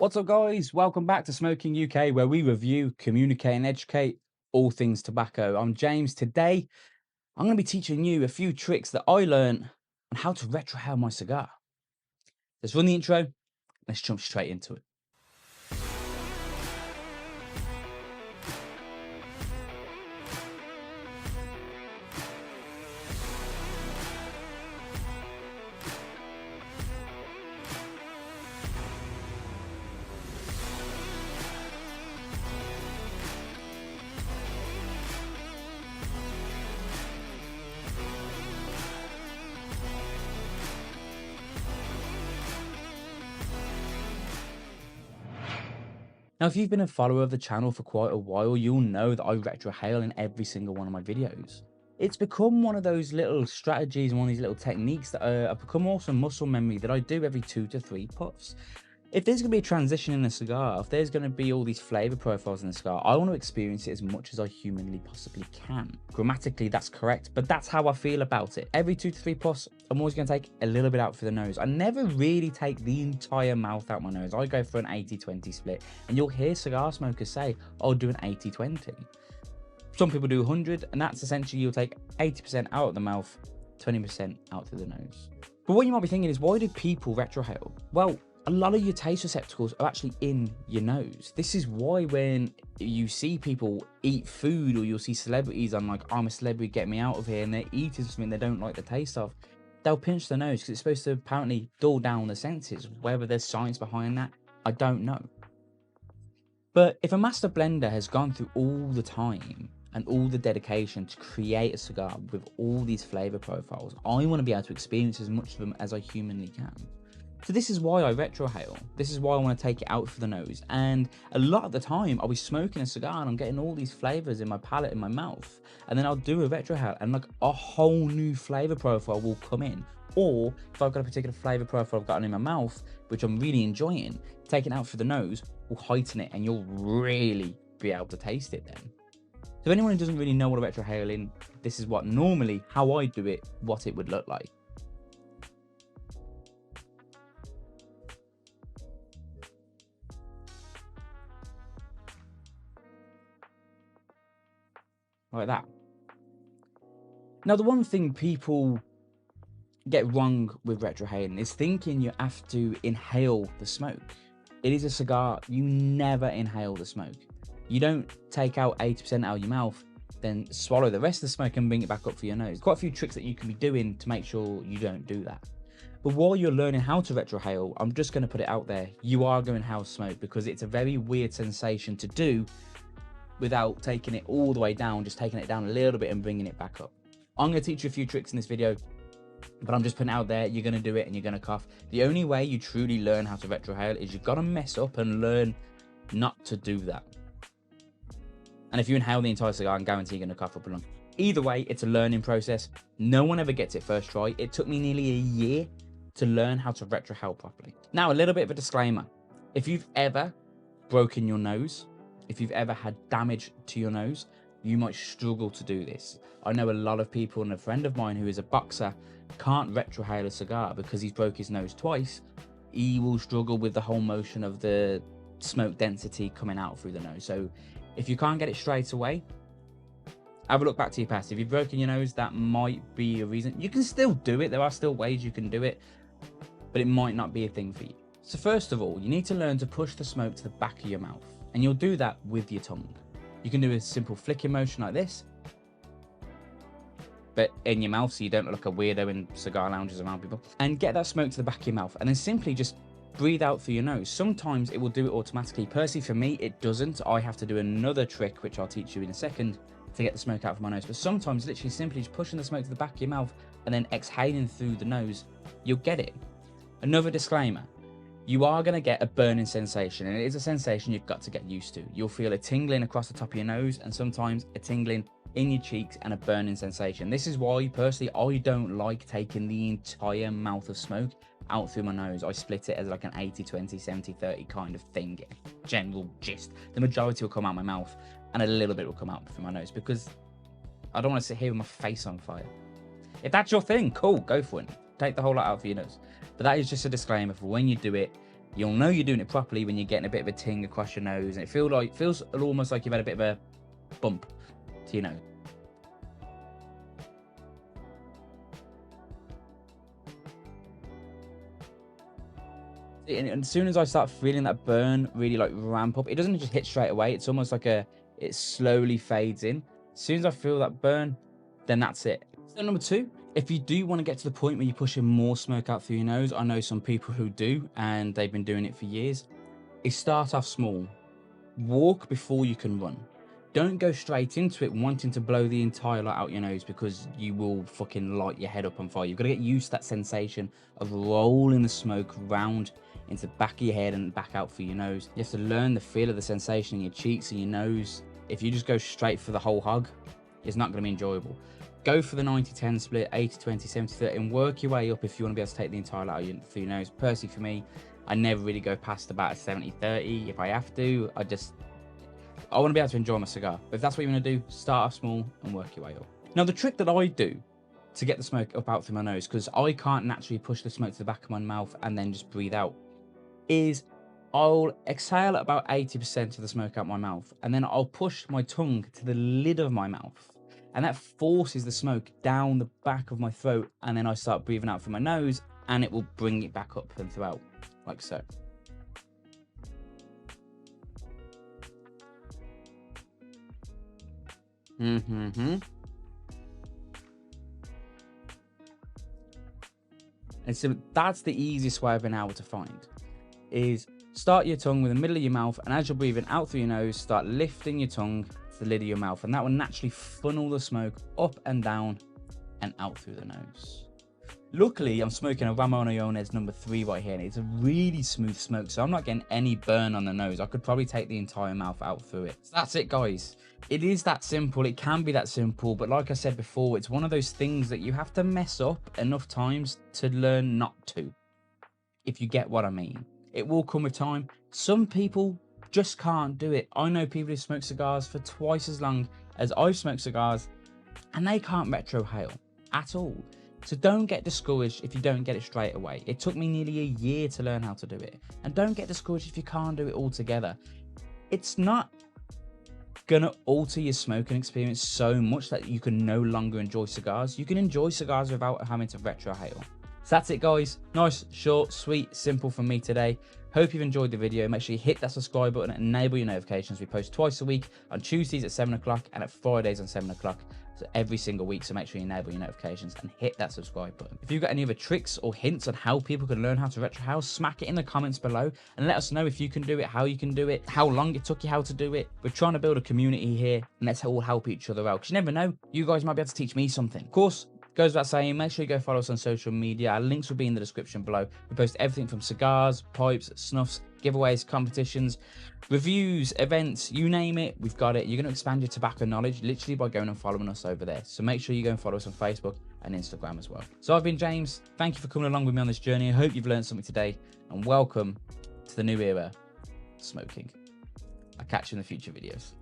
What's up, guys? Welcome back to Smoking UK, where we review, communicate, and educate all things tobacco. I'm James. Today, I'm going to be teaching you a few tricks that I learned on how to retrohale my cigar. Let's run the intro. Let's jump straight into it. Now, if you've been a follower of the channel for quite a while, you'll know that I retrohale in every single one of my videos. It's become one of those little strategies and one of these little techniques that have become also muscle memory that I do every 2 to 3 puffs. If there's going to be a transition in a cigar, if there's going to be all these flavor profiles in a cigar, I want to experience it as much as I humanly possibly can. Grammatically, that's correct, but that's how I feel about it. Every 2 to 3 puffs, I'm always going to take a little bit out for the nose. I never really take the entire mouth out my nose. I go for an 80-20 split, and you'll hear cigar smokers say, I'll do an 80-20. Some people do 100, and that's essentially you'll take 80% out of the mouth, 20% out through the nose. But what you might be thinking is, why do people retrohale? Well, a lot of your taste receptacles are actually in your nose. This is why when you see people eat food, or you'll see celebrities on like, I'm a celebrity, get me out of here, and they're eating something they don't like the taste of, they'll pinch their nose because it's supposed to apparently dull down the senses. Whether there's science behind that, I don't know. But if a master blender has gone through all the time and all the dedication to create a cigar with all these flavor profiles, I want to be able to experience as much of them as I humanly can. So this is why I retrohale. This is why I want to take it out for the nose. And a lot of the time I'll be smoking a cigar and I'm getting all these flavors in my palate, in my mouth. And then I'll do a retrohale and like a whole new flavor profile will come in. Or if I've got a particular flavor profile I've gotten in my mouth, which I'm really enjoying, taking it out for the nose will heighten it and you'll really be able to taste it then. So if anyone who doesn't really know what a retrohaling, this is what normally, how I do it, what it would look like. Like that. Now, the one thing people get wrong with retrohaling is thinking you have to inhale the smoke. It is a cigar. You never inhale the smoke. You don't take out 80% out of your mouth, then swallow the rest of the smoke and bring it back up for your nose. Quite a few tricks that you can be doing to make sure you don't do that. But while you're learning how to retrohale, I'm just going to put it out there. You are going to inhale smoke because it's a very weird sensation to do without taking it all the way down, just taking it down a little bit and bringing it back up. I'm going to teach you a few tricks in this video, but I'm just putting it out there. You're going to do it and you're going to cough. The only way you truly learn how to retrohale is you've got to mess up and learn not to do that. And if you inhale the entire cigar, I can guarantee you're going to cough up a lung. Either way, it's a learning process. No one ever gets it first try. It took me nearly a year to learn how to retrohale properly. Now, a little bit of a disclaimer. If you've ever broken your nose, if you've ever had damage to your nose, you might struggle to do this. I know a lot of people, and a friend of mine who is a boxer can't retrohale a cigar because he's broke his nose twice. He will struggle with the whole motion of the smoke density coming out through the nose. So if you can't get it straight away, have a look back to your past. If you've broken your nose, that might be a reason. You can still do it. There are still ways you can do it, but it might not be a thing for you. So first of all, you need to learn to push the smoke to the back of your mouth. And you'll do that with your tongue. You can do a simple flicking motion like this, but in your mouth so you don't look like a weirdo in cigar lounges around people. And get that smoke to the back of your mouth. And then simply just breathe out through your nose. Sometimes it will do it automatically. Personally, for me, it doesn't. I have to do another trick, which I'll teach you in a second, to get the smoke out from my nose. But sometimes literally simply just pushing the smoke to the back of your mouth and then exhaling through the nose, you'll get it. Another disclaimer. You are going to get a burning sensation, and it is a sensation you've got to get used to. You'll feel a tingling across the top of your nose, and sometimes a tingling in your cheeks and a burning sensation. This is why, personally, I don't like taking the entire mouth of smoke out through my nose. I split it as like an 80-20, 70-30 kind of thing, general gist. The majority will come out my mouth, and a little bit will come out through my nose, because I don't want to sit here with my face on fire. If that's your thing, cool, go for it. Take the whole lot out for your nose. But that is just a disclaimer for when you do it. You'll know you're doing it properly when you're getting a bit of a ting across your nose, and it feels almost like you've had a bit of a bump to your nose. And as soon as I start feeling that burn really like ramp up, it doesn't just hit straight away. It's almost like it slowly fades in. As soon as I feel that burn, then that's it. So number 2, if you do want to get to the point where you're pushing more smoke out through your nose, I know some people who do, and they've been doing it for years, is start off small. Walk before you can run. Don't go straight into it wanting to blow the entire lot out your nose, because you will fucking light your head up on fire. You've got to get used to that sensation of rolling the smoke round into the back of your head and back out through your nose. You have to learn the feel of the sensation in your cheeks and your nose. If you just go straight for the whole hog, it's not going to be enjoyable. Go for the 90-10 split, 80-20, 70-30, and work your way up if you want to be able to take the entire lot out through your nose. Personally, for me, I never really go past about a 70-30. If I have to, I want to be able to enjoy my cigar. But if that's what you want to do, start off small and work your way up. Now, the trick that I do to get the smoke up out through my nose, because I can't naturally push the smoke to the back of my mouth and then just breathe out, is I'll exhale about 80% of the smoke out my mouth, and then I'll push my tongue to the lid of my mouth, and that forces the smoke down the back of my throat, and then I start breathing out through my nose, and it will bring it back up and throughout, like so. And so that's the easiest way I've been able to find, is start your tongue with the middle of your mouth, and as you're breathing out through your nose, start lifting your tongue to the lid of your mouth, and that will naturally funnel the smoke up and down and out through the nose. Luckily, I'm smoking a Ramon Allones number 3 right here, and it's a really smooth smoke, so I'm not getting any burn on the nose. I could probably take the entire mouth out through it. So that's it, guys. It is that simple. It can be that simple, but like I said before, it's one of those things that you have to mess up enough times to learn not to, if you get what I mean. It will come with time. Some people just can't do it. I know people who smoke cigars for twice as long as I've smoked cigars, and they can't retrohale at all. So don't get discouraged if you don't get it straight away. It took me nearly a year to learn how to do it. And don't get discouraged if you can't do it altogether. It's not gonna alter your smoking experience so much that you can no longer enjoy cigars. You can enjoy cigars without having to retrohale. So that's it, guys. Nice, short, sweet, simple from me today. Hope you've enjoyed the video. Make sure you hit that subscribe button and enable your notifications. We post twice a week, on Tuesdays at 7 o'clock and at Fridays on 7 o'clock. So every single week, so make sure you enable your notifications and hit that subscribe button. If you've got any other tricks or hints on how people can learn how to retrohale, smack it in the comments below and let us know if you can do it, how you can do it, how long it took you how to do it. We're trying to build a community here, and let's all help each other out, because you never know, you guys might be able to teach me something. Of course, goes without saying, make sure you go follow us on social media. Our links will be in the description below. We post everything from cigars, pipes, snuffs, giveaways, competitions, reviews, events, you name it, we've got it. You're going to expand your tobacco knowledge literally by going and following us over there. So make sure you go and follow us on Facebook and Instagram as well. So I've been James. Thank you for coming along with me on this journey. I hope you've learned something today, and welcome to the new era of smoking. I'll catch you in the future videos.